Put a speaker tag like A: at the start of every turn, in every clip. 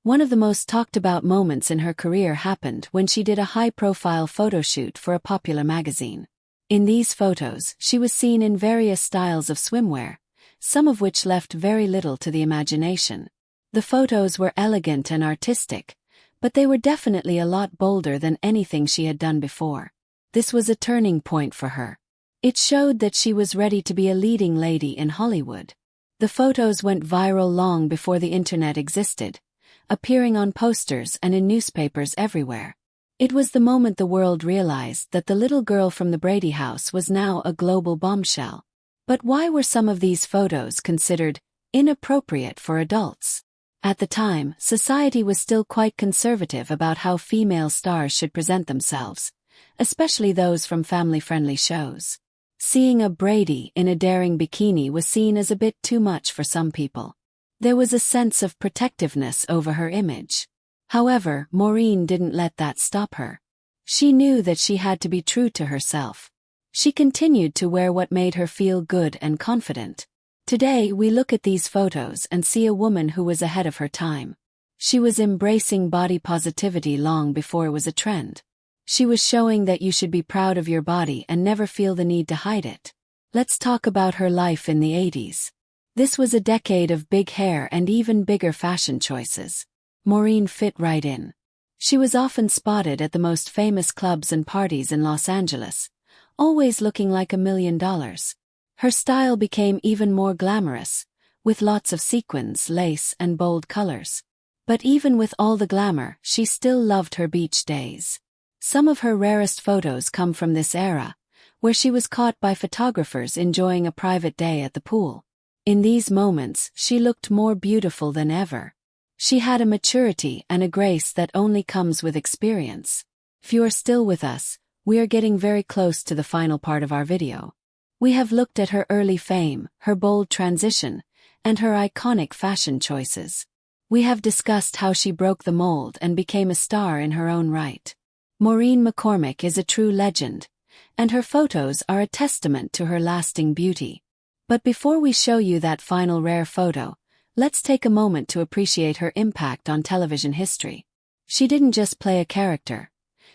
A: One of the most talked about moments in her career happened when she did a high-profile photo shoot for a popular magazine. In these photos, she was seen in various styles of swimwear, some of which left very little to the imagination. The photos were elegant and artistic, but they were definitely a lot bolder than anything she had done before. This was a turning point for her. It showed that she was ready to be a leading lady in Hollywood. The photos went viral long before the internet existed, appearing on posters and in newspapers everywhere. It was the moment the world realized that the little girl from the Brady house was now a global bombshell. But why were some of these photos considered inappropriate for adults? At the time, society was still quite conservative about how female stars should present themselves, especially those from family-friendly shows. Seeing a Brady in a daring bikini was seen as a bit too much for some people. There was a sense of protectiveness over her image. However, Maureen didn't let that stop her. She knew that she had to be true to herself. She continued to wear what made her feel good and confident. Today we look at these photos and see a woman who was ahead of her time. She was embracing body positivity long before it was a trend. She was showing that you should be proud of your body and never feel the need to hide it. Let's talk about her life in the 80s. This was a decade of big hair and even bigger fashion choices. Maureen fit right in. She was often spotted at the most famous clubs and parties in Los Angeles, always looking like $1 million. Her style became even more glamorous, with lots of sequins, lace, and bold colors. But even with all the glamour, she still loved her beach days. Some of her rarest photos come from this era, where she was caught by photographers enjoying a private day at the pool. In these moments, she looked more beautiful than ever. She had a maturity and a grace that only comes with experience. If you are still with us, we are getting very close to the final part of our video. We have looked at her early fame, her bold transition, and her iconic fashion choices. We have discussed how she broke the mold and became a star in her own right. Maureen McCormick is a true legend, and her photos are a testament to her lasting beauty. But before we show you that final rare photo, let's take a moment to appreciate her impact on television history. She didn't just play a character.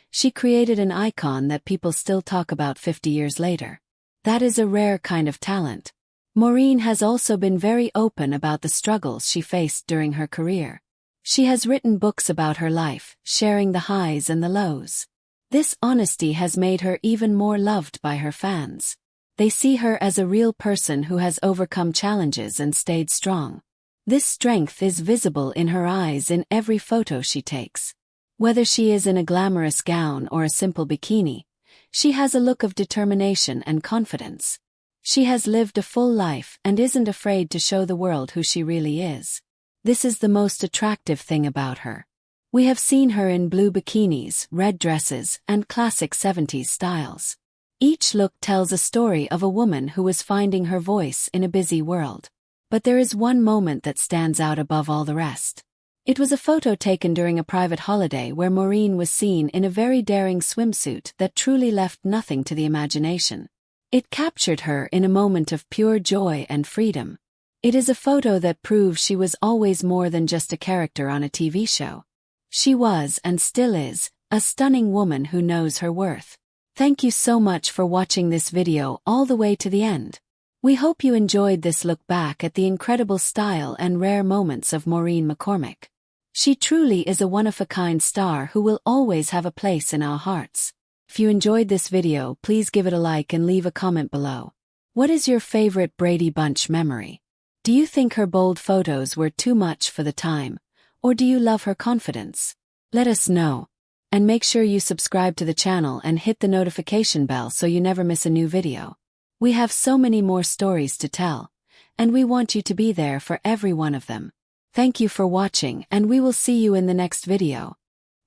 A: She created an icon that people still talk about 50 years later. That is a rare kind of talent. Maureen has also been very open about the struggles she faced during her career. She has written books about her life, sharing the highs and the lows. This honesty has made her even more loved by her fans. They see her as a real person who has overcome challenges and stayed strong. This strength is visible in her eyes in every photo she takes. Whether she is in a glamorous gown or a simple bikini, she has a look of determination and confidence. She has lived a full life and isn't afraid to show the world who she really is. This is the most attractive thing about her. We have seen her in blue bikinis, red dresses, and classic 70s styles. Each look tells a story of a woman who was finding her voice in a busy world. But there is one moment that stands out above all the rest. It was a photo taken during a private holiday where Maureen was seen in a very daring swimsuit that truly left nothing to the imagination. It captured her in a moment of pure joy and freedom. It is a photo that proves she was always more than just a character on a TV show. She was, and still is, a stunning woman who knows her worth. Thank you so much for watching this video all the way to the end. We hope you enjoyed this look back at the incredible style and rare moments of Maureen McCormick. She truly is a one-of-a-kind star who will always have a place in our hearts. If you enjoyed this video, please give it a like and leave a comment below. What is your favorite Brady Bunch memory? Do you think her bold photos were too much for the time, or do you love her confidence? Let us know. And make sure you subscribe to the channel and hit the notification bell so you never miss a new video. We have so many more stories to tell, and we want you to be there for every one of them. Thank you for watching, and we will see you in the next video.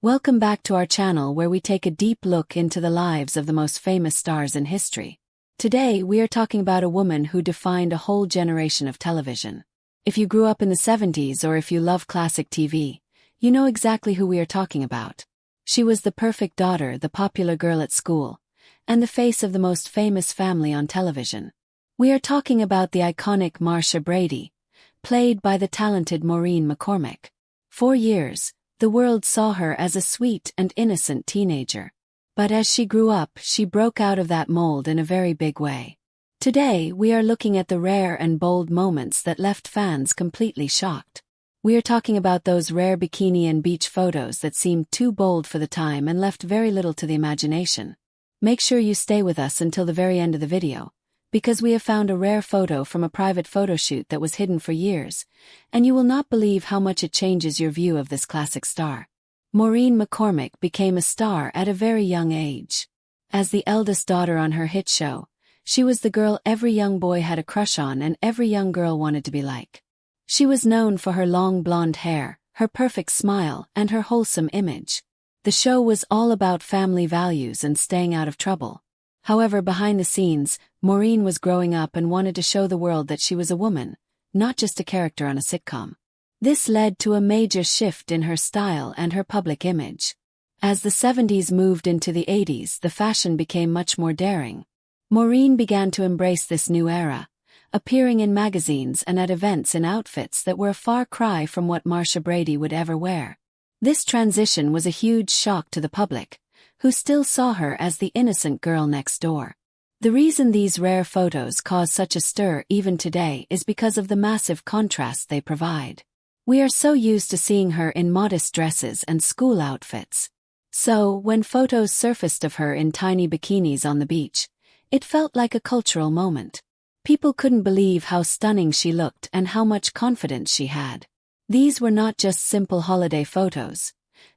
A: Welcome back to our channel where we take a deep look into the lives of the most famous stars in history. Today we are talking about a woman who defined a whole generation of television. If you grew up in the 70s or if you love classic TV, you know exactly who we are talking about. She was the perfect daughter, the popular girl at school, and the face of the most famous family on television. We are talking about the iconic Marcia Brady, played by the talented Maureen McCormick. For years, the world saw her as a sweet and innocent teenager. But as she grew up, she broke out of that mold in a very big way. Today, we are looking at the rare and bold moments that left fans completely shocked. We are talking about those rare bikini and beach photos that seemed too bold for the time and left very little to the imagination. Make sure you stay with us until the very end of the video, because we have found a rare photo from a private photo shoot that was hidden for years, and you will not believe how much it changes your view of this classic star. Maureen McCormick became a star at a very young age. As the eldest daughter on her hit show, she was the girl every young boy had a crush on and every young girl wanted to be like. She was known for her long blonde hair, her perfect smile, and her wholesome image. The show was all about family values and staying out of trouble. However, behind the scenes, Maureen was growing up and wanted to show the world that she was a woman, not just a character on a sitcom. This led to a major shift in her style and her public image. As the 70s moved into the 80s, the fashion became much more daring. Maureen began to embrace this new era, appearing in magazines and at events in outfits that were a far cry from what Marcia Brady would ever wear. This transition was a huge shock to the public, who still saw her as the innocent girl next door. The reason these rare photos cause such a stir even today is because of the massive contrast they provide. We are so used to seeing her in modest dresses and school outfits. So, when photos surfaced of her in tiny bikinis on the beach, it felt like a cultural moment. People couldn't believe how stunning she looked and how much confidence she had. These were not just simple holiday photos.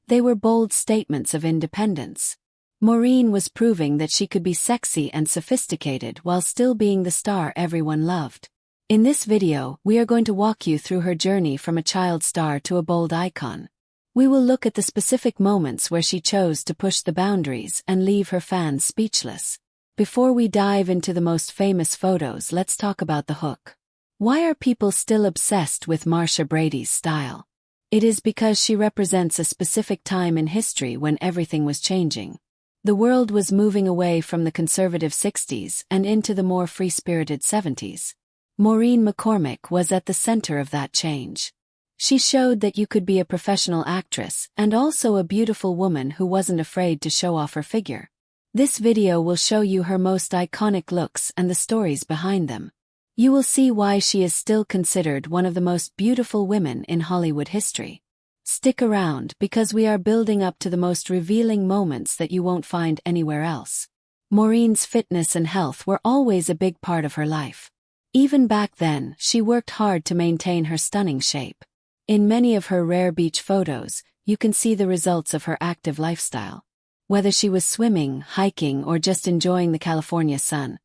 A: They were bold statements of independence. Maureen was proving that she could be sexy and sophisticated while still being the star everyone loved. In this video, we are going to walk you through her journey from a child star to a bold icon. We will look at the specific moments where she chose to push the boundaries and leave her fans speechless. Before we dive into the most famous photos, let's talk about the hook. Why are people still obsessed with Marcia Brady's style? It is because she represents a specific time in history when everything was changing. The world was moving away from the conservative 60s and into the more free-spirited 70s. Maureen McCormick was at the center of that change. She showed that you could be a professional actress and also a beautiful woman who wasn't afraid to show off her figure. This video will show you her most iconic looks and the stories behind them. You will see why she is still considered one of the most beautiful women in Hollywood history. Stick around because we are building up to the most revealing moments that you won't find anywhere else. Maureen's fitness and health were always a big part of her life. Even back then, she worked hard to maintain her stunning shape. In many of her rare beach photos, you can see the results of her active lifestyle. Whether she was swimming, hiking, or just enjoying the California sun,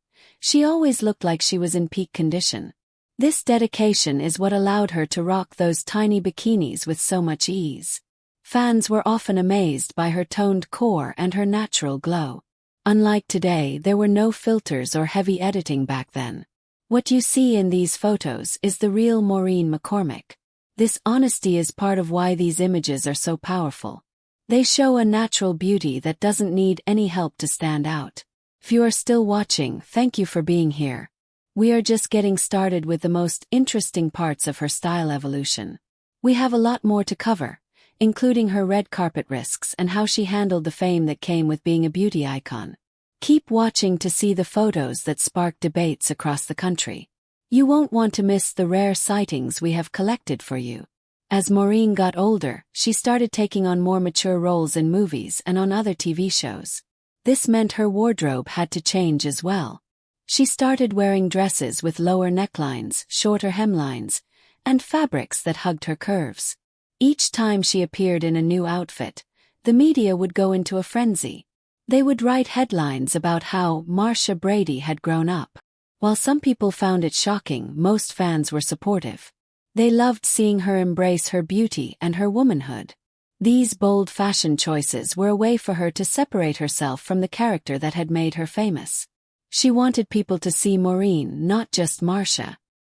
A: she always looked like she was in peak condition. This dedication is what allowed her to rock those tiny bikinis with so much ease. Fans were often amazed by her toned core and her natural glow. Unlike today, there were no filters or heavy editing back then. What you see in these photos is the real Maureen McCormick. This honesty is part of why these images are so powerful. They show a natural beauty that doesn't need any help to stand out. If you are still watching, thank you for being here. We are just getting started with the most interesting parts of her style evolution. We have a lot more to cover, including her red carpet risks and how she handled the fame that came with being a beauty icon. Keep watching to see the photos that spark debates across the country. You won't want to miss the rare sightings we have collected for you. As Maureen got older, she started taking on more mature roles in movies and on other TV shows. This meant her wardrobe had to change as well. She started wearing dresses with lower necklines, shorter hemlines, and fabrics that hugged her curves. Each time she appeared in a new outfit, the media would go into a frenzy. They would write headlines about how Marcia Brady had grown up. While some people found it shocking, most fans were supportive. They loved seeing her embrace her beauty and her womanhood. These bold fashion choices were a way for her to separate herself from the character that had made her famous. She wanted people to see Maureen, not just Marcia.